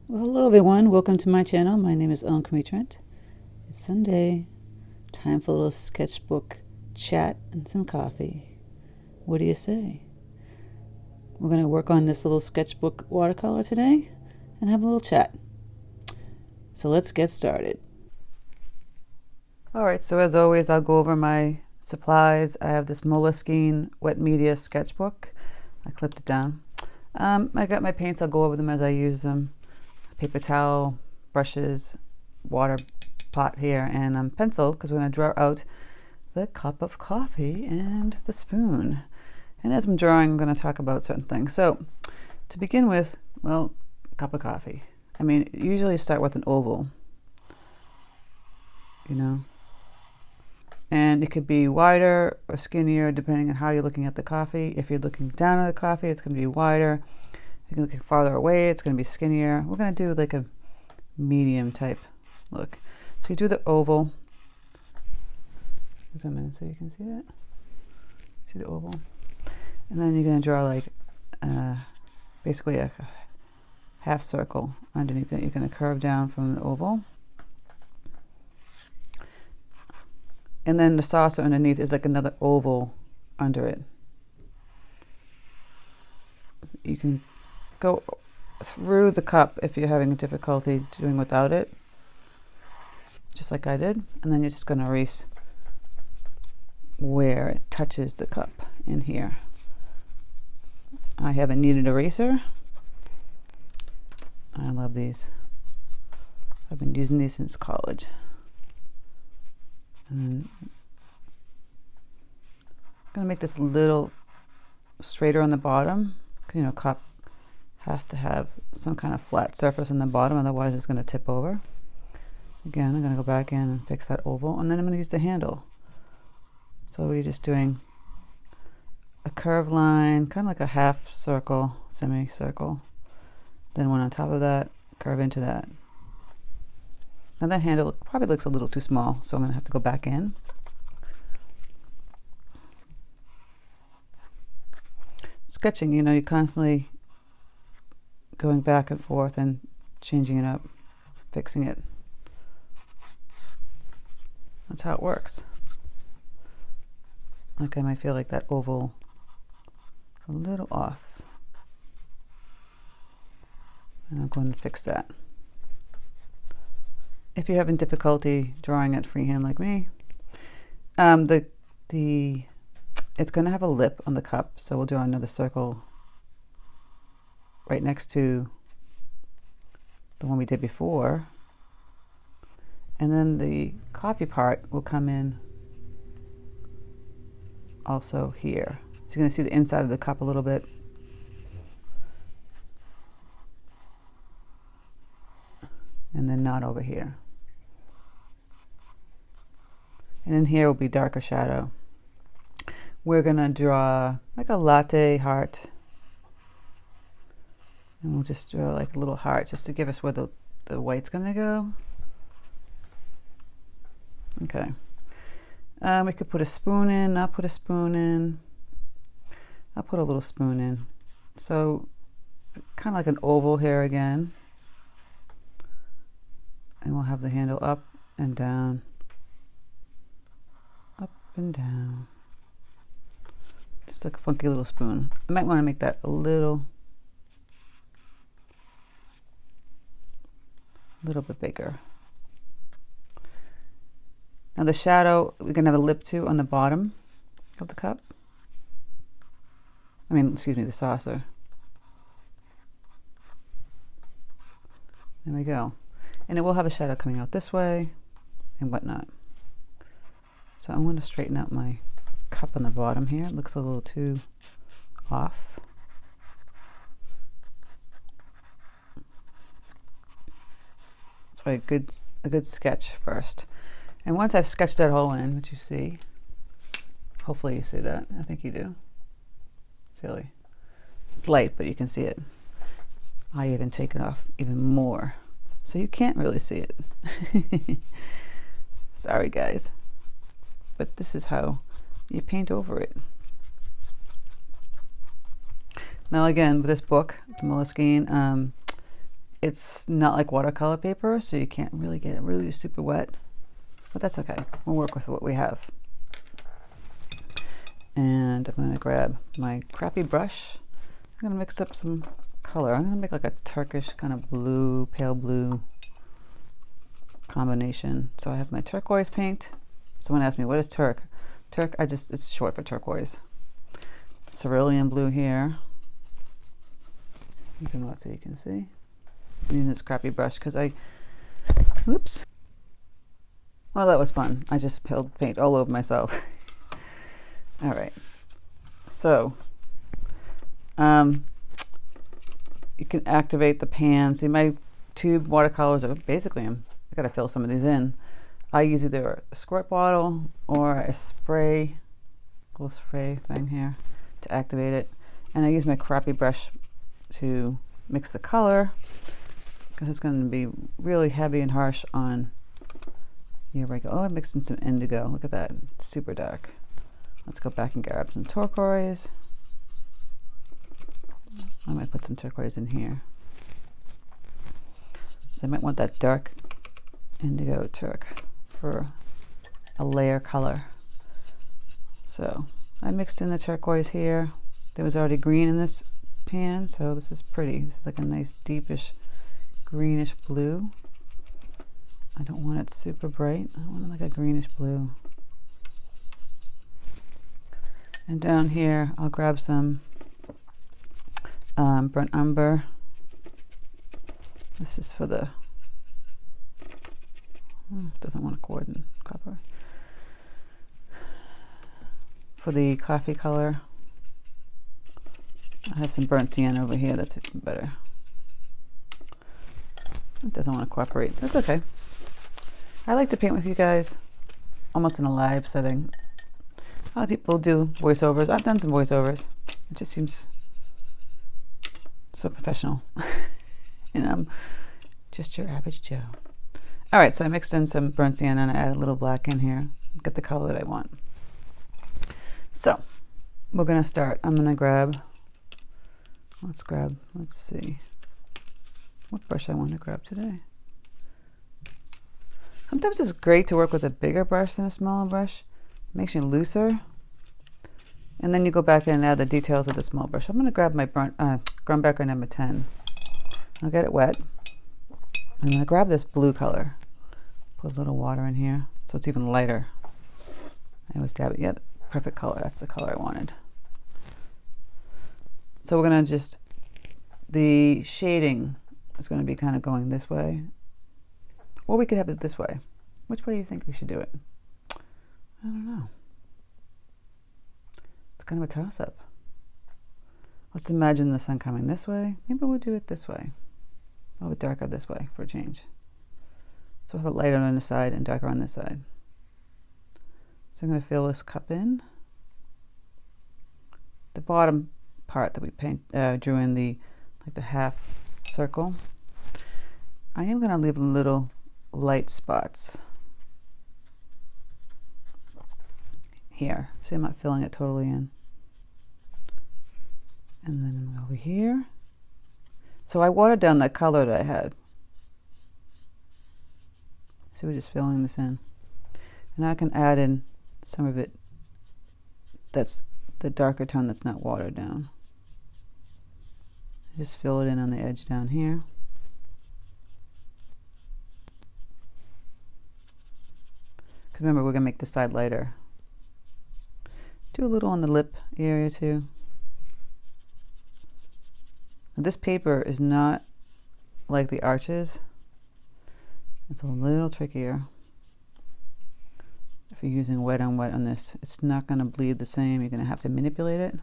Well, hello everyone. Welcome to my channel. My name is Crimi-Trent. It's Sunday. Time for a little sketchbook chat and some coffee. What do you say? We're going to work on this little sketchbook watercolor today and have a little chat. So let's get started. Alright, so as always, I'll go over my supplies. I have this Moleskine wet media sketchbook. I clipped it down. I got my paints. I'll go over them as I use them. Paper towel, brushes, water pot here, and pencil, because we're going to draw out the cup of coffee and the spoon. And as I'm drawing, I'm going to talk about certain things. So to begin with, well, cup of coffee. I mean, usually start with an oval, you know, and it could be wider or skinnier depending on how you're looking at the coffee. If you're looking down at the coffee, it's going to be wider. If you're looking farther away, it's going to be skinnier. We're going to do like a medium type look. So you do the oval. Zoom in so you can see that. See the oval? And then you're going to draw like basically a half circle underneath it. You're going to curve down from the oval. And then the saucer underneath is like another oval under it. You can go through the cup if you're having difficulty doing without it, just like I did, and then you're just going to erase where it touches the cup in here. I have a kneaded eraser. I love these. I've been using these since college. And then I'm going to make this a little straighter on the bottom. You know, cup has to have some kind of flat surface on the bottom, otherwise it's going to tip over. Again, I'm going to go back in and fix that oval, and then I'm going to use the handle. So we're just doing a curved line, kind of like a half circle, semicircle. Then one on top of that, curve into that. Now that handle probably looks a little too small, so I'm going to have to go back in. Sketching, you know, you're constantly going back and forth and changing it up, fixing it. That's how it works. Like I might feel like that oval a little off. And I'm going to fix that. If you're having difficulty drawing it freehand like me, it's going to have a lip on the cup, so we'll draw another circle right next to the one we did before. And then the coffee part will come in also here. So you're going to see the inside of the cup a little bit. And then not over here. And in here will be darker shadow. We're going to draw like a latte heart. And we'll just draw like a little heart just to give us where the white's going to go. Okay. We could put a spoon in. I'll put a spoon in. I'll put a little spoon in. So kind of like an oval here again. And we'll have the handle up and down. Up and down. Just like a funky little spoon. I might want to make that a little bit bigger. Now the shadow, we're going to have a lip too on the bottom of the cup. Excuse me, the saucer. There we go. And it will have a shadow coming out this way and whatnot. So I'm going to straighten out my cup on the bottom here. It looks a little too off. That's why a good sketch first. And once I've sketched that hole in, which you see, hopefully you see that. I think you do. Silly. It's light, but you can see it. I even take it off even more. So you can't really see it. Sorry guys. But this is how you paint over it. Now again, with this book, the Moleskine, It's not like watercolor paper, so you can't really get it really super wet, but that's okay. We'll work with what we have. And I'm gonna grab my crappy brush. I'm gonna mix up some color. I'm gonna make like a Turkish kind of blue, pale blue combination. So I have my turquoise paint. Someone asked me, what is turk? Turk, it's short for turquoise. Cerulean blue here. Zoom out so you can see. I'm using this crappy brush because whoops. Well, that was fun. I just spilled paint all over myself. All right. So, you can activate the pan. See, my tube watercolors are basically, I gotta fill some of these in. I use either a squirt bottle or a spray, little spray thing here to activate it. And I use my crappy brush to mix the color because it's going to be really heavy and harsh on. Here we go. Oh, I mixed in some indigo. Look at that. It's super dark. Let's go back and grab some turquoise. I might put some turquoise in here. So I might want that dark indigo turk for a layer color. So I mixed in the turquoise here. There was already green in this pan, so this is pretty. This is like a nice deepish greenish blue. I don't want it super bright. I want it like a greenish blue. And down here I'll grab some burnt umber. This is for the doesn't want to coordinate copper. For the coffee color, I have some burnt sienna over here. That's even better. It doesn't want to cooperate. That's okay. I like to paint with you guys almost in a live setting. A lot of people do voiceovers. I've done some voiceovers. It just seems so professional. And I'm just your average Joe. All right, so I mixed in some burnt sienna and I added a little black in here. Get the color that I want. So we're gonna start. I'm gonna grab, let's see what brush I want to grab today. Sometimes it's great to work with a bigger brush than a smaller brush. It makes you looser. And then you go back in and add the details of the small brush. I'm gonna grab my Grumbacher number 10. I'll get it wet. I'm gonna grab this blue color. Put a little water in here so it's even lighter. I always dab it. Yeah, perfect color. That's the color I wanted. So we're gonna just, the shading is gonna be kind of going this way. Or we could have it this way. Which way do you think we should do it? I don't know. It's kind of a toss-up. Let's imagine the sun coming this way. Maybe we'll do it this way. A little bit darker this way for a change. So we'll have it lighter on this side and darker on this side. So I'm going to fill this cup in. The bottom part that we drew in the half circle. I am going to leave little light spots here. See, I'm not filling it totally in. And then over here. So I watered down that color that I had. So we're just filling this in. And I can add in some of it that's the darker tone that's not watered down. Just fill it in on the edge down here. Because remember, we're going to make the side lighter. Do a little on the lip area too. This paper is not like the arches. It's a little trickier. If you're using wet on wet on this, it's not going to bleed the same. You're going to have to manipulate it.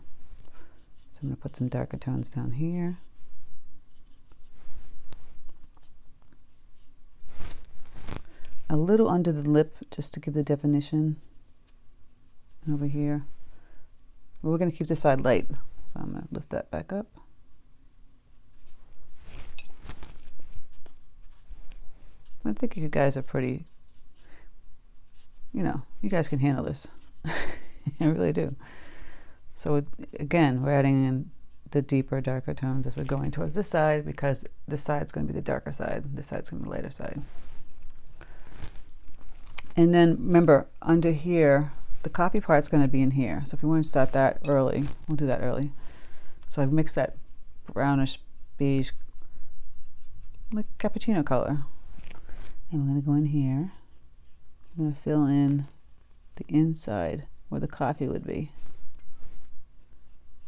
So I'm going to put some darker tones down here. A little under the lip just to give the definition. Over here. We're going to keep the side light. So I'm going to lift that back up. I think you guys are pretty, you know, you guys can handle this. I really do. So again, we're adding in the deeper, darker tones as we're going towards this side, because this side's going to be the darker side, this side's going to be the lighter side. And then remember, under here, the coffee part's going to be in here. So if you want to start that early, we'll do that early. So I've mixed that brownish beige, like cappuccino color. And we're going to go in here. I'm going to fill in the inside where the coffee would be.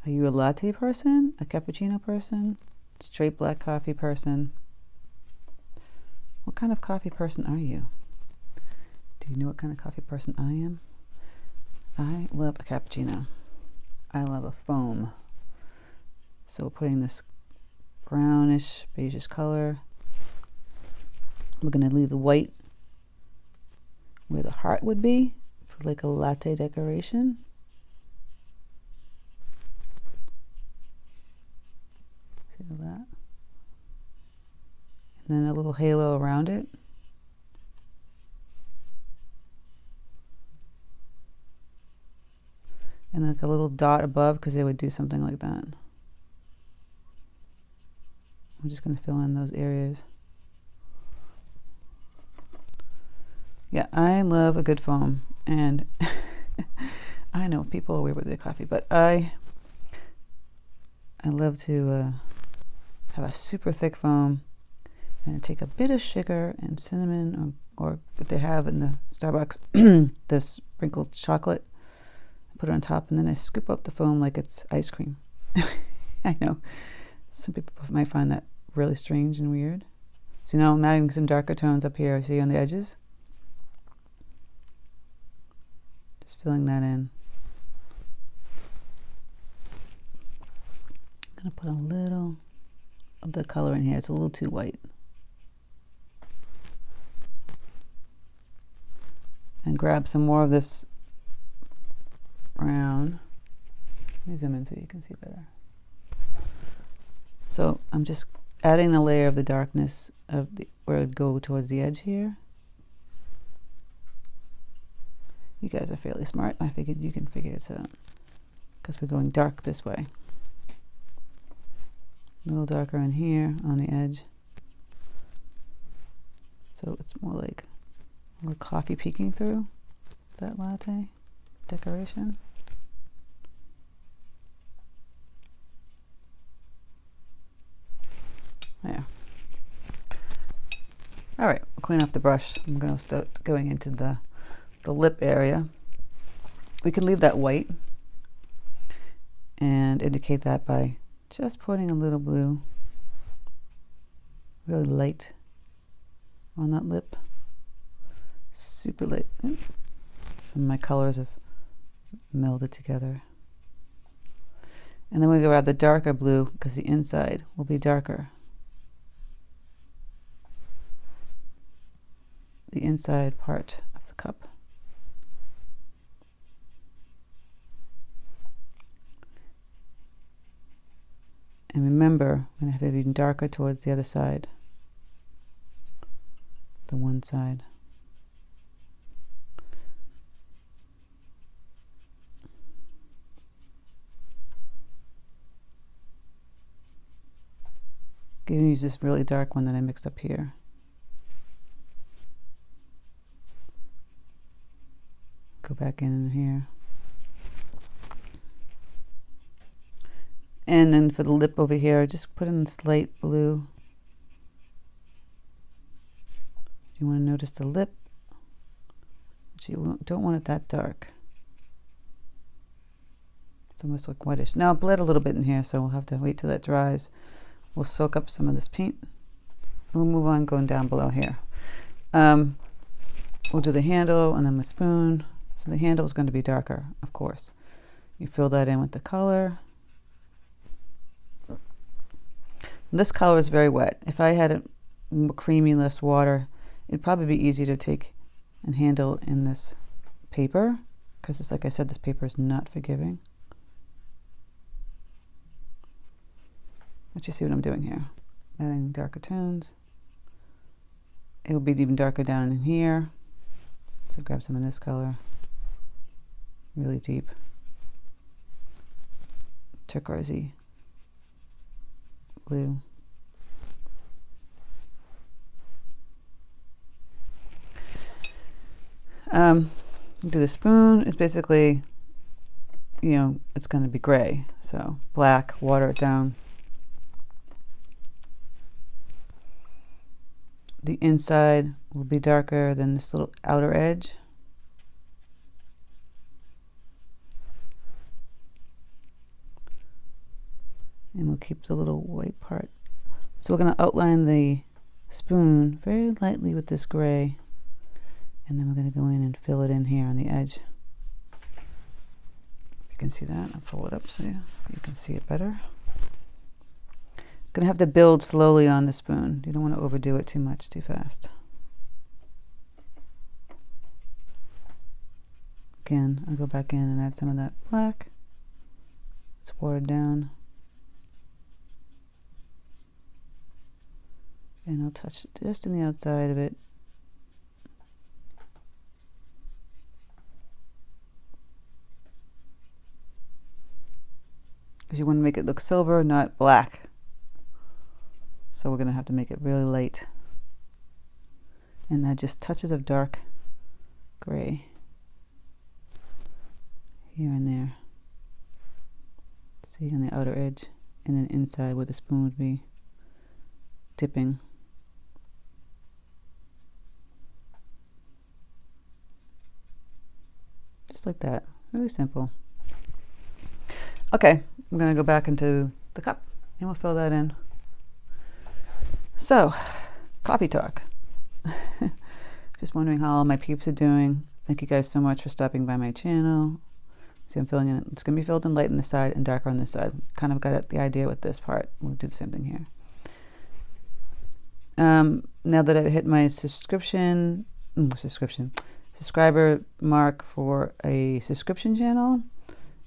Are you a latte person? A cappuccino person? Straight black coffee person? What kind of coffee person are you? Do you know what kind of coffee person I am? I love a cappuccino. I love a foam. So we're putting this brownish, beigeish color. We're going to leave the white where the heart would be for like a latte decoration. See that? And then a little halo around it. And like a little dot above, because they would do something like that. I'm just going to fill in those areas. Yeah, I love a good foam, and I know people are weird with their coffee, but I love to have a super thick foam and take a bit of sugar and cinnamon, or if they have in the Starbucks, the sprinkled chocolate. Put it on top, and then I scoop up the foam like it's ice cream. I know some people might find that really strange and weird. So now I'm adding some darker tones up here, see on the edges? Just filling that in. I'm going to put a little of the color in here. It's a little too white. And grab some more of this brown. Let me zoom in so you can see better. So I'm just adding the layer of the darkness of where it'd go towards the edge here. You guys are fairly smart. I figured you can figure it out because we're going dark this way. A little darker in here on the edge. So it's more like a little coffee peeking through that latte decoration. There. All right, we'll clean off the brush. I'm going to start going into the lip area. We can leave that white and indicate that by just putting a little blue, really light on that lip. Super light. Some of my colors have melded together. And then we go add the darker blue because the inside will be darker. The inside part of the cup. And remember, I'm going to have it even darker towards the other side. The one side. I'm going to use this really dark one that I mixed up here. Go back in here. And then for the lip over here, just put in a slight blue. You want to notice the lip, but you don't want it that dark. It's almost like whitish. Now it bled a little bit in here, so we'll have to wait till that dries. We'll soak up some of this paint. We'll move on going down below here. We'll do the handle and then the spoon. So the handle is going to be darker, of course. You fill that in with the color. This color is very wet. If I had a creamy, less water, it'd probably be easy to take and handle in this paper, because it's like I said, this paper is not forgiving. But you see what I'm doing here. Adding darker tones. It will be even darker down in here. So grab some of this color. Really deep. Turquoisey. blue. Do the spoon. It's basically, you know, it's going to be gray. So black, water it down. The inside will be darker than this little outer edge. And we'll keep the little white part. So we're going to outline the spoon very lightly with this gray. And then we're going to go in and fill it in here on the edge. You can see that. I'll pull it up so you can see it better. Going to have to build slowly on the spoon. You don't want to overdo it too much, too fast. Again, I'll go back in and add some of that black. It's watered down. And I'll touch just in the outside of it. Because you want to make it look silver, not black. So we're going to have to make it really light. And add just touches of dark gray here and there. See, on the outer edge, and then inside where the spoon would be dipping. Just like that. Really simple. Okay, I'm going to go back into the cup and we'll fill that in. So, coffee talk. Just wondering how all my peeps are doing. Thank you guys so much for stopping by my channel. See, I'm filling in. It's going to be filled in light on this side and darker on this side. Kind of got the idea with this part. We'll do the same thing here. Now that I've hit my subscriber mark for a subscription channel,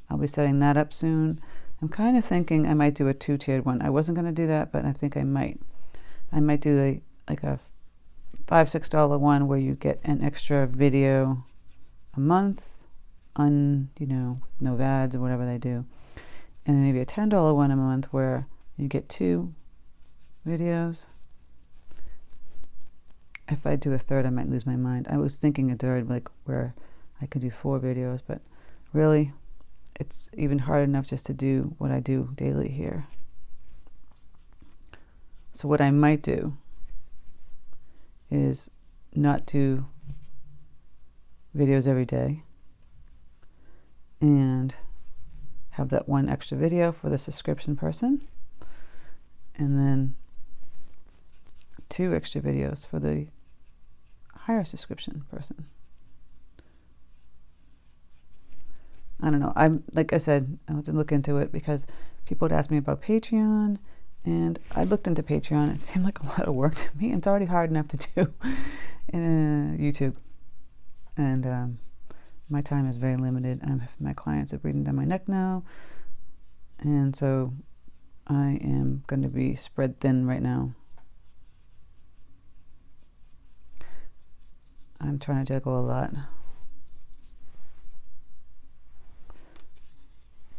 I'll be setting that up soon. I'm kind of thinking I might do a 2-tiered one. I wasn't going to do that, but I think I might. I might do like a $5-6 one where you get an extra video a month on, you know, no ads or whatever they do. And maybe a $10 one a month where you get 2 videos. If I do a third, I might lose my mind. I was thinking a third, like where I could do 4 videos, but really, it's even hard enough just to do what I do daily here. So what I might do is not do videos every day and have that one extra video for the subscription person, and then 2 extra videos for the higher subscription person. I don't know. I'm, like I said, I have to look into it because people would ask me about Patreon, and I looked into Patreon. It seemed like a lot of work to me. It's already hard enough to do in YouTube, and my time is very limited. My clients are breathing down my neck now, and so I am going to be spread thin right now. I'm trying to juggle a lot.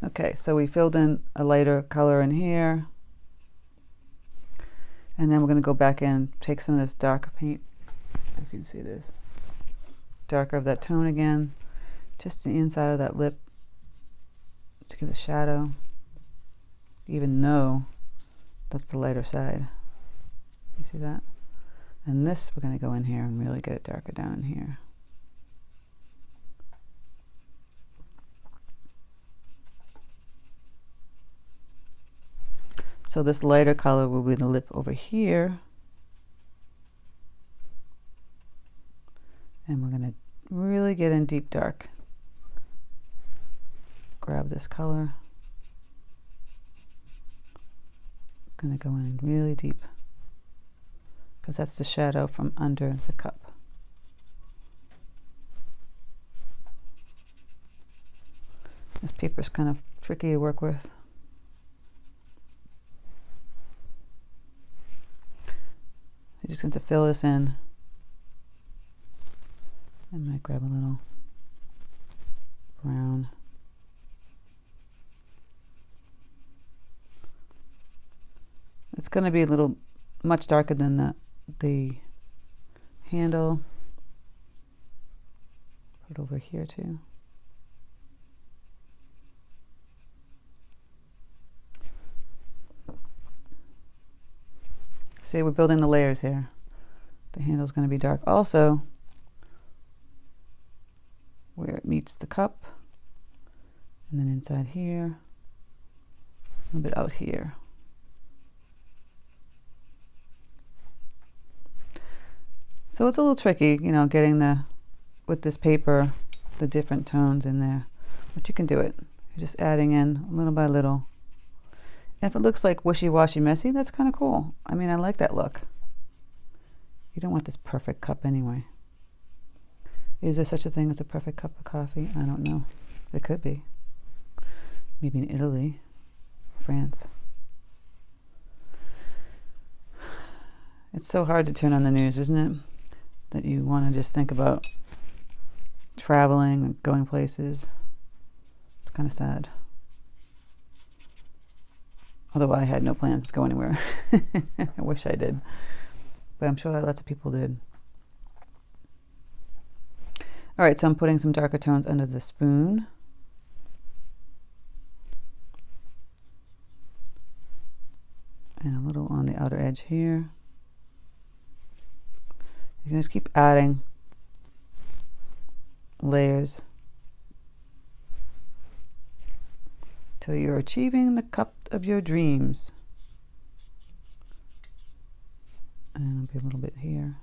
Okay, so we filled in a lighter color in here. And then we're going to go back in and take some of this darker paint. You can see this. Darker of that tone again. Just the inside of that lip to give a shadow. Even though that's the lighter side. You see that? And this, we're going to go in here and really get it darker down in here. So this lighter color will be the lip over here. And we're going to really get in deep dark. Grab this color. Going to go in really deep, because that's the shadow from under the cup. This paper is kind of tricky to work with. I'm just going to fill this in. I might grab a little brown. It's going to be a little much darker than the handle. Put it over here too. See, we're building the layers here. The handle's going to be dark. Also, where it meets the cup, and then inside here, a little bit out here. So it's a little tricky, you know, getting with this paper, the different tones in there. But you can do it. You're just adding in little by little. And if it looks like wishy-washy messy, that's kind of cool. I mean, I like that look. You don't want this perfect cup anyway. Is there such a thing as a perfect cup of coffee? I don't know. It could be. Maybe in Italy, France. It's so hard to turn on the news, isn't it? That you want to just think about traveling and going places. It's kind of sad. Although I had no plans to go anywhere. I wish I did. But I'm sure that lots of people did. All right, so I'm putting some darker tones under the spoon. And a little on the outer edge here. You can just keep adding layers till you're achieving the cup of your dreams. And I'll be a little bit here.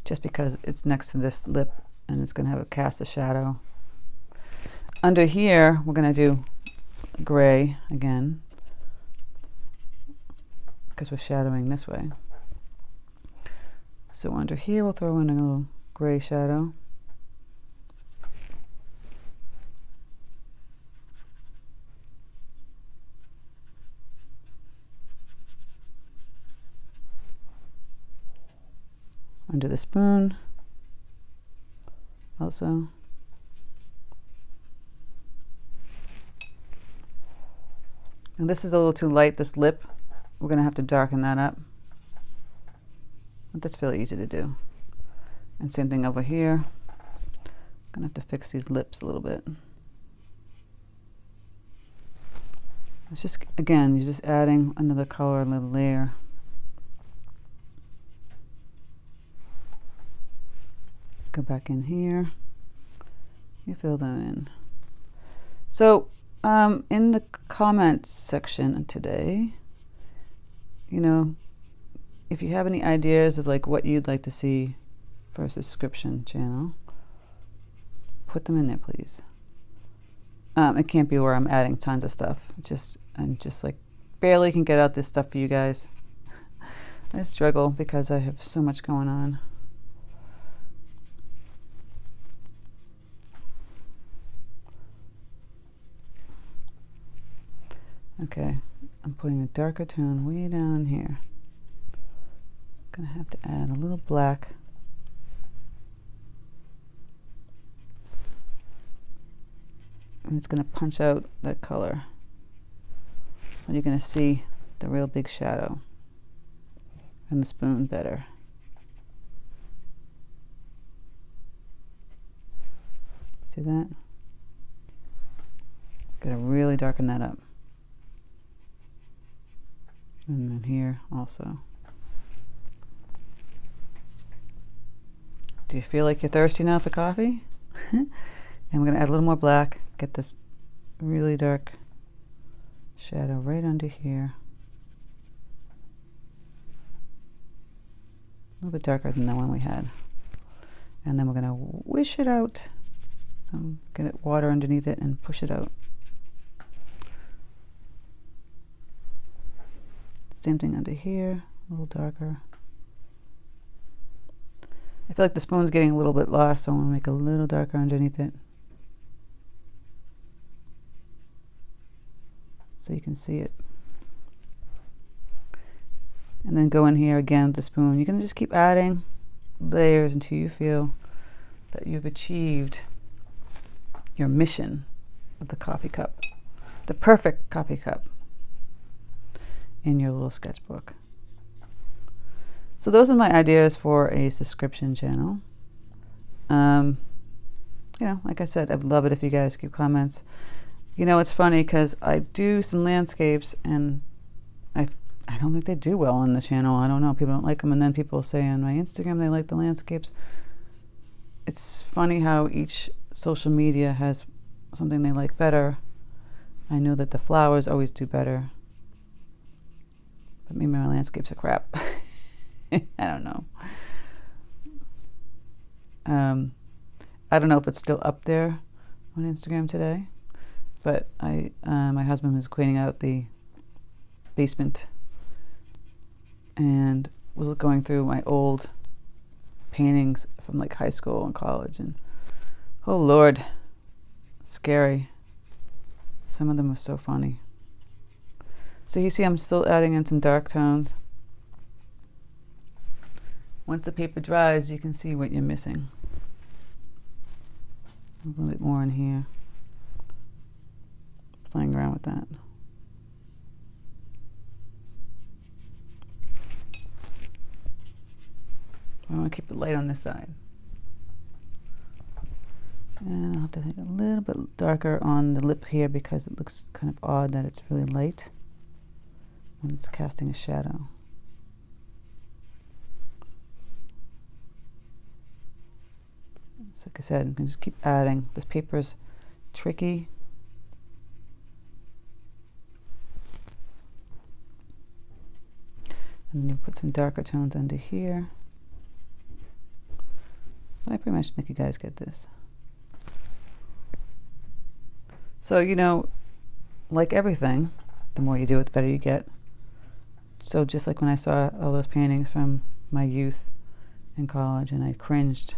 Just because it's next to this lip and it's going to have a cast of shadow. Under here, we're going to do gray again because we're shadowing this way. So under here, we'll throw in a little gray shadow. Under the spoon also. And this is a little too light, this lip. We're going to have to darken that up. But that's fairly easy to do. And same thing over here. I'm going to have to fix these lips a little bit. It's just, again, you're just adding another color, another layer. Go back in here. You fill that in. So, in the comments section today, you know, if you have any ideas of like what you'd like to see for a subscription channel, put them in there, please. It can't be where I'm adding tons of stuff. I'm just like barely can get out this stuff for you guys. I struggle because I have so much going on. Okay, I'm putting a darker tone way down here. Gonna have to add a little black. And it's gonna punch out that color. And you're gonna see the real big shadow and the spoon better. See that? Gotta really darken that up. And then here also. Do you feel like you're thirsty now for coffee? And we're going to add a little more black. Get this really dark shadow right under here. A little bit darker than the one we had. And then we're going to wish it out. So get water underneath it and push it out. Same thing under here, a little darker. I feel like the spoon's getting a little bit lost, so I want to make a little darker underneath it. So you can see it. And then go in here again with the spoon. You're going to just keep adding layers until you feel that you've achieved your mission of the coffee cup. the perfect coffee cup in your little sketchbook. So those are my ideas for a subscription channel. You know, like I said, I'd love it if you guys keep comments. You know, it's funny because I do some landscapes and I don't think they do well on the channel. I don't know. People don't like them. And then people say on my Instagram they like the landscapes. It's funny how each social media has something they like better. I know that the flowers always do better. But maybe my landscapes are crap. I don't know. I don't know if it's still up there on Instagram today. But my husband was cleaning out the basement and was going through my old paintings from like high school and college, and oh Lord, scary. Some of them were so funny. So you see I'm still adding in some dark tones. Once the paper dries, you can see what you're missing. A little bit more in here. Playing around with that. I want to keep the light on this side. And I'll have to make it a little bit darker on the lip here because it looks kind of odd that it's really light when it's casting a shadow. So like I said, you can just keep adding. This paper's tricky. And then you put some darker tones under here. I pretty much think you guys get this. So, you know, like everything, the more you do it, the better you get. So just like when I saw all those paintings from my youth in college and I cringed,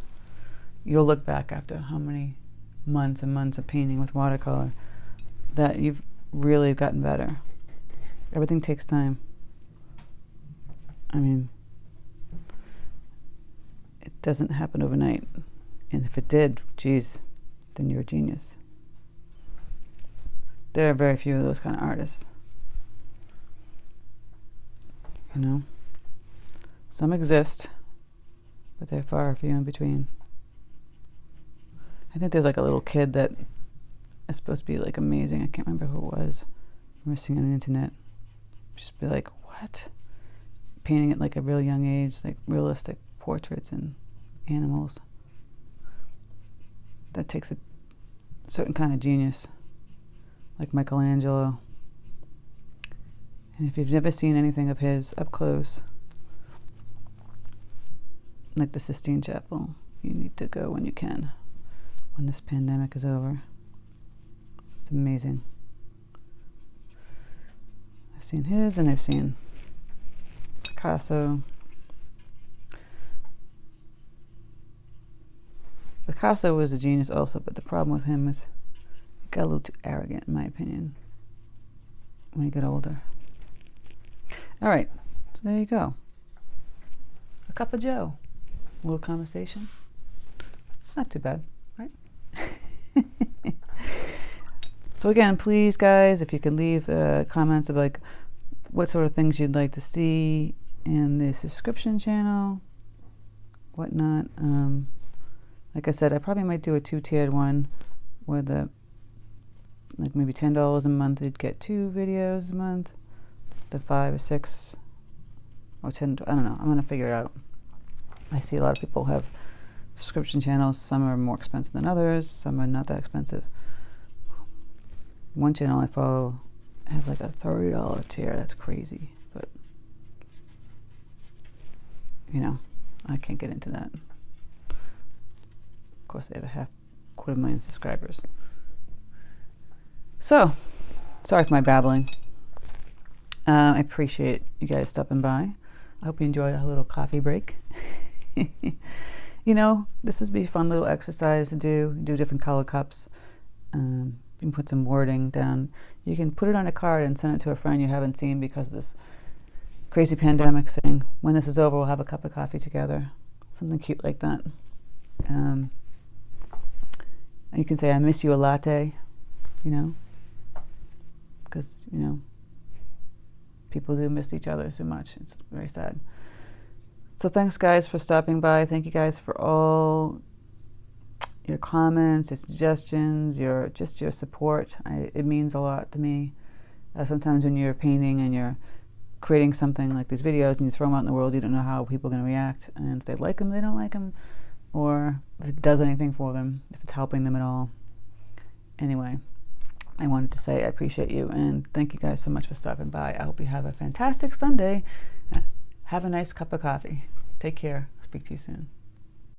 you'll look back after how many months and months of painting with watercolor that you've really gotten better. Everything takes time. I mean, it doesn't happen overnight. And if it did, geez, then you're a genius. There are very few of those kind of artists. You know? Some exist, but they're far few in between. I think there's like a little kid that is supposed to be like amazing. I can't remember who it was. I remember seeing on the internet. Just be like, what? Painting at like a real young age, like realistic portraits and animals. That takes a certain kind of genius, like Michelangelo. And if you've never seen anything of his up close, like the Sistine Chapel, you need to go when you can, when this pandemic is over. It's amazing. I've seen his and I've seen Picasso. Picasso was a genius also, but the problem with him is he got a little too arrogant, in my opinion, when he got older. All right, so there you go. A cup of Joe. A little conversation. Not too bad, right? So again, please, guys, if you could leave comments of like what sort of things you'd like to see in the subscription channel, whatnot. Like I said, I probably might do a two-tiered one where the like maybe $10 a month you'd get 2 videos a month, the 5 or 6 or 10, I don't know, I'm gonna figure it out. I see a lot of people have subscription channels. Some are more expensive than others, some are not that expensive. One channel I follow has like a $30 tier. That's crazy, but you know, I can't get into that. Of course, they have 250,000 subscribers. So, sorry for my babbling. I appreciate you guys stopping by. I hope you enjoyed our little coffee break. You know, this would be a fun little exercise to do different color cups. You can put some wording down. You can put it on a card and send it to a friend you haven't seen because of this crazy pandemic, saying, when this is over, we'll have a cup of coffee together. Something cute like that. You can say, I miss you a latte, you know. because, you know, people do miss each other so much. It's very sad. So thanks, guys, for stopping by. Thank you guys for all your comments, your suggestions, your support. It means a lot to me. Sometimes when you're painting and you're creating something like these videos and you throw them out in the world, you don't know how people are going to react, and if they like them, they don't like them, or if it does anything for them, if it's helping them at all. Anyway, I wanted to say I appreciate you, and thank you guys so much for stopping by. I hope you have a fantastic Sunday. Have a nice cup of coffee. Take care. Speak to you soon.